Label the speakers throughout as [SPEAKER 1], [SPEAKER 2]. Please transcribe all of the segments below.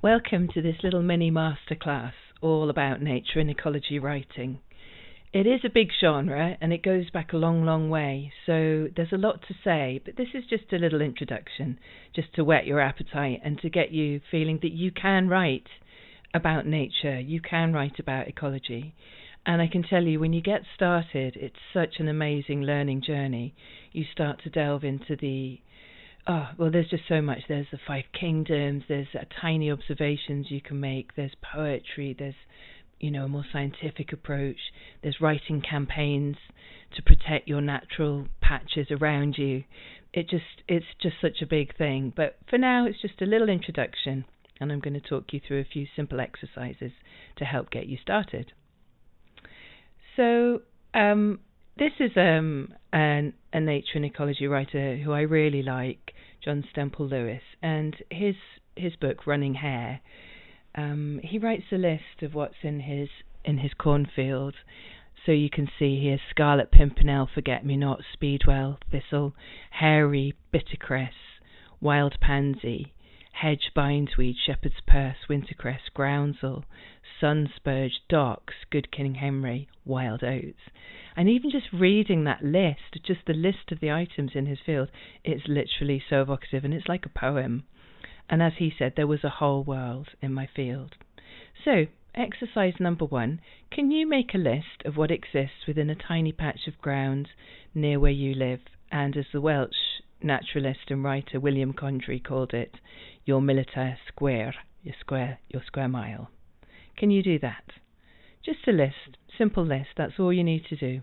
[SPEAKER 1] Welcome to this little mini masterclass all about nature and ecology writing. It is a big genre and it goes back a long, long way, so there's a lot to say, but this is just a little introduction, just to whet your appetite and to get you feeling that you can write about nature, you can write about ecology. And I can tell you, when you get started, it's such an amazing learning journey. You start to delve into there's just so much. There's the 5 kingdoms, there's tiny observations you can make, there's poetry, there's, a more scientific approach, there's writing campaigns to protect your natural patches around you. It's just such a big thing. But for now, it's just a little introduction, and I'm going to talk you through a few simple exercises to help get you started. So, this is a nature and ecology writer who I really like, John Stemple Lewis, and his book Running Hare. He writes a list of what's in his cornfield. So you can see here: scarlet pimpernel, forget-me-not, speedwell, thistle, hairy bittercress, wild pansy, hedge bindweed, shepherd's purse, wintercress, groundsel, sun spurge, docks, good king Henry, wild oats. And even just reading that list, just the list of the items in his field, it's literally so evocative, and it's like a poem. And as he said, there was a whole world in my field. So, exercise number 1, can you make a list of what exists within a tiny patch of ground near where you live? And as the Welsh naturalist and writer William Condrey called it, your military square, your square mile. Can you do that? Just a list, simple list, that's all you need to do.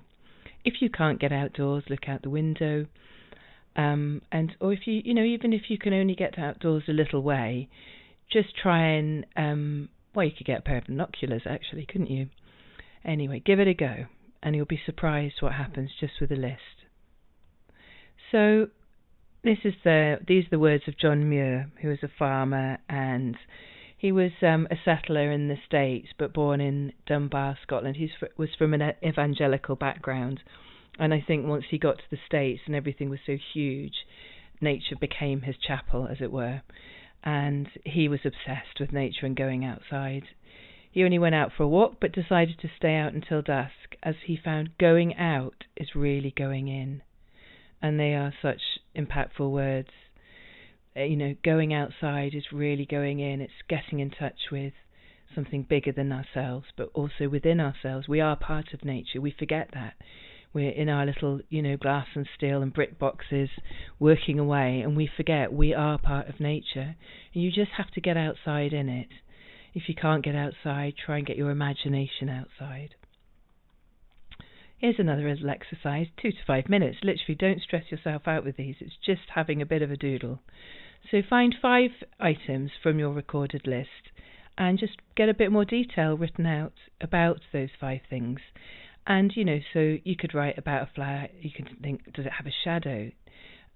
[SPEAKER 1] If you can't get outdoors, look out the window. Or if you even if you can only get outdoors a little way, just try and, you could get a pair of binoculars actually, couldn't you? Anyway, give it a go, and you'll be surprised what happens just with a list. So, these are the words of John Muir, who was a farmer, and he was a settler in the States, but born in Dunbar, Scotland. He was from an evangelical background, and I think once he got to the States and everything was so huge, nature became his chapel, as it were, and he was obsessed with nature and going outside. He only went out for a walk, but decided to stay out until dusk, as he found going out is really going in. And they are such impactful words. Going outside is really going in. It's getting in touch with something bigger than ourselves, but also within ourselves. We are part of nature. We forget that. We're in our little, glass and steel and brick boxes working away, and we forget we are part of nature. And you just have to get outside in it. If you can't get outside, try and get your imagination outside. Here's another little exercise, 2 to 5 minutes. Literally, don't stress yourself out with these. It's just having a bit of a doodle. So find 5 items from your recorded list and just get a bit more detail written out about those 5 things. And, so you could write about a flower. You could think, does it have a shadow?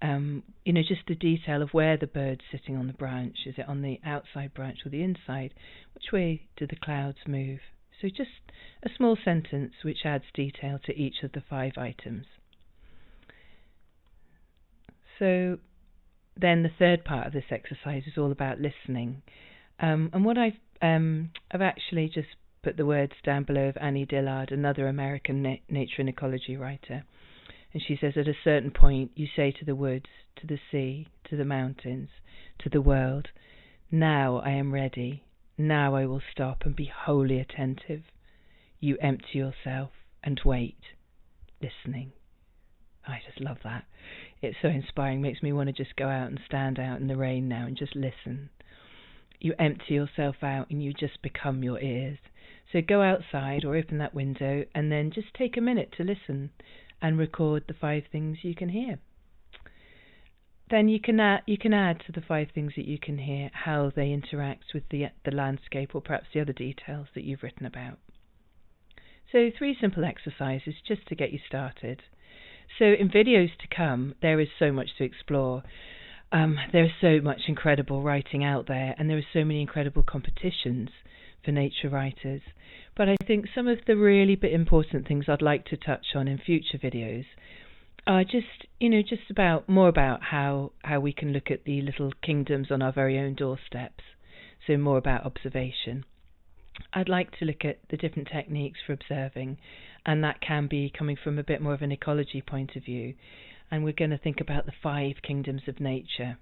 [SPEAKER 1] Just the detail of where the bird's sitting on the branch. Is it on the outside branch or the inside? Which way do the clouds move? So just a small sentence which adds detail to each of the 5 items. So then the third part of this exercise is all about listening. And what I've actually just put the words down below of Annie Dillard, another American nature and ecology writer. And she says, at a certain point, you say to the woods, to the sea, to the mountains, to the world, now I am ready. Now I will stop and be wholly attentive. You empty yourself and wait, listening. I just love that. It's so inspiring. Makes me want to just go out and stand out in the rain now and just listen. You empty yourself out and you just become your ears. So go outside or open that window and then just take a minute to listen and record the 5 things you can hear. Then you can add to the 5 things that you can hear how they interact with the landscape or perhaps the other details that you've written about. So 3 simple exercises just to get you started. So in videos to come, there is so much to explore. There is so much incredible writing out there, and there are so many incredible competitions for nature writers. But I think some of the really important things I'd like to touch on in future videos are just about how we can look at the little kingdoms on our very own doorsteps. so more about observation. I'd like to look at the different techniques for observing, and that can be coming from a bit more of an ecology point of view. And we're going to think about the 5 kingdoms of nature,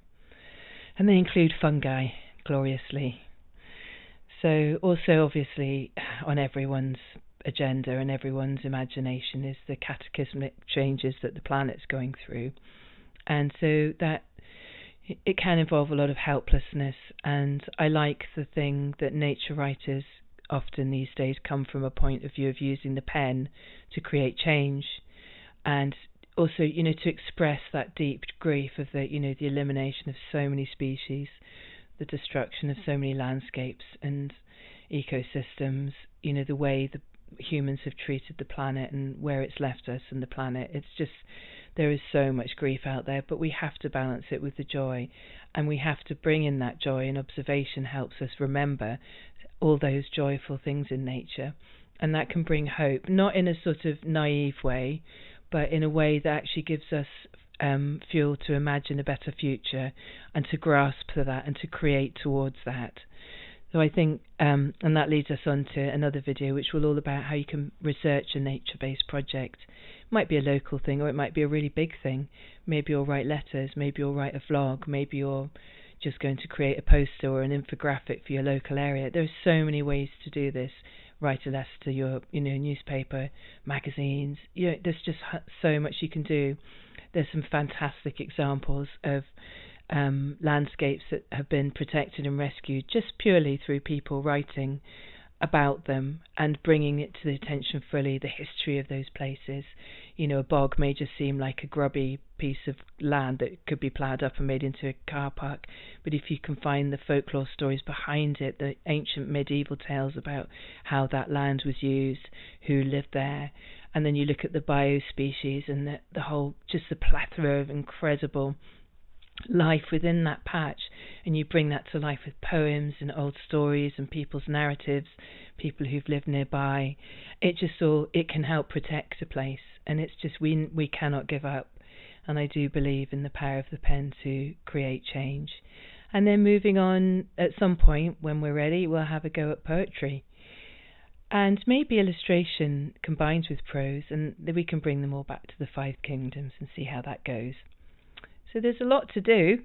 [SPEAKER 1] and they include fungi, gloriously. So also obviously on everyone's agenda and everyone's imagination is the cataclysmic changes that the planet's going through, and so that it can involve a lot of helplessness. And I like the thing that nature writers often these days come from a point of view of using the pen to create change, and also, to express that deep grief of the elimination of so many species, the destruction of so many landscapes and ecosystems, the way the humans have treated the planet and where it's left us and the planet. It's just, there is so much grief out there, but we have to balance it with the joy, and we have to bring in that joy, and observation helps us remember all those joyful things in nature, and that can bring hope, not in a sort of naive way, but in a way that actually gives us fuel to imagine a better future and to grasp for that and to create towards that. So I think, and that leads us on to another video which will all about how you can research a nature-based project. It might be a local thing, or it might be a really big thing. Maybe you'll write letters, maybe you'll write a vlog, maybe you're just going to create a poster or an infographic for your local area. There are so many ways to do this. Write a letter to your newspaper, magazines. There's just so much you can do. There's some fantastic examples of landscapes that have been protected and rescued just purely through people writing about them and bringing it to the attention fully, the history of those places. A bog may just seem like a grubby piece of land that could be ploughed up and made into a car park, but if you can find the folklore stories behind it, the ancient medieval tales about how that land was used, who lived there, and then you look at the biospecies and the whole, just the plethora of incredible life within that patch, and you bring that to life with poems and old stories and people's narratives, people who've lived nearby. It can help protect a place, and it's just we cannot give up. And I do believe in the power of the pen to create change. And then moving on, at some point when we're ready, we'll have a go at poetry, and maybe illustration combined with prose, and we can bring them all back to the 5 kingdoms and see how that goes. So there's a lot to do.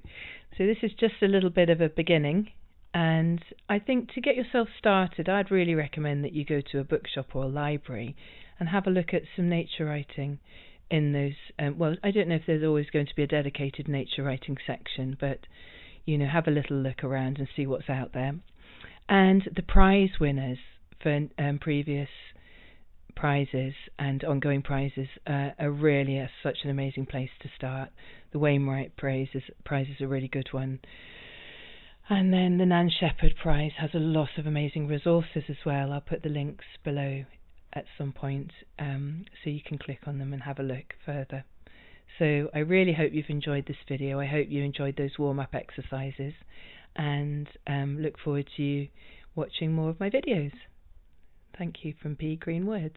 [SPEAKER 1] So this is just a little bit of a beginning, and I think to get yourself started, I'd really recommend that you go to a bookshop or a library and have a look at some nature writing in those. I don't know if there's always going to be a dedicated nature writing section, but have a little look around and see what's out there. And the prize winners for previous prizes and ongoing prizes are really such an amazing place to start. The Wainwright prize is a really good one, and then the Nan Shepherd prize has a lot of amazing resources as well. I'll put the links below at some point so you can click on them and have a look further. So I really hope you've enjoyed this video. I hope you enjoyed those warm-up exercises, and look forward to you watching more of my videos. Thank you from P. Green Words.